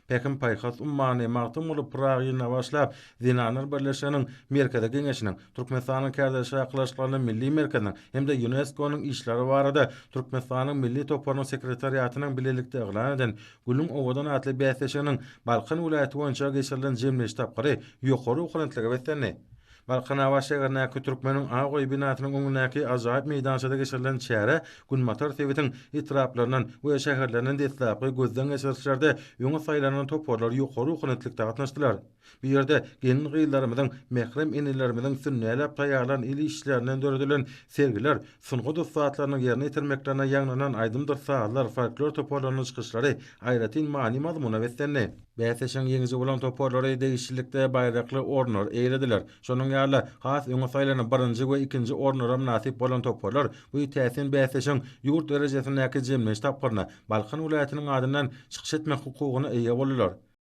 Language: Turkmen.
Pekin Paykas ummany magtym bolup Pragyna başlap Zinanar Birleşiginiň Merkezi Geňeşiniň Türkmenistanyň kärdeş aklaşyklarynyň milli merkeziň hem-de UNESCO-nyň işleri barada Türkmenistanyň milli toplarynyň sekretariatynyň bilelikde eglan eden Gülüň Owadan atly bäsleşiginiň Balkan vilayaty boýunça geçirilen jemleş tapgary ýokary ukarantligi betlendi. Balkan Hawa şäherindäki Türkmeniň Agoý binasynyň öňündäki ajaýyp meýdançada geçirilen çäre Günmatar Sewitiň itiraplaryndan we şäherlerinden deslapy gözden geçirişlerde öňe saýlanan toporlar ýokary ukanatlikde gatnaşdylar. Bu ýerde gelin gyýlarymyzyň, mehrem enilerimizin sünnälep taýýarlanan ili işlerinden döredilen sergiler, sungy dostatlarynyň ýerine ýetirmeklerine ýagnanan aýdymdyr saatlar, folklor toporlarynyň çykyşlary aýratyn many mazmuna beslendi. Bäsleşen ýeňizi bolan toporlary degişlikde baýrakly ornlar eýlediler. Şonuň ýaly has öňe saýlanan 1-nji we 2-nji ornlara nasip bolan toporlar bu täsin bäsleşen ýurt derejesindäki jemleş tapgyryna Balkan vilayatynyň adyndan çykyş etmek hukugyna eýe bolýarlar.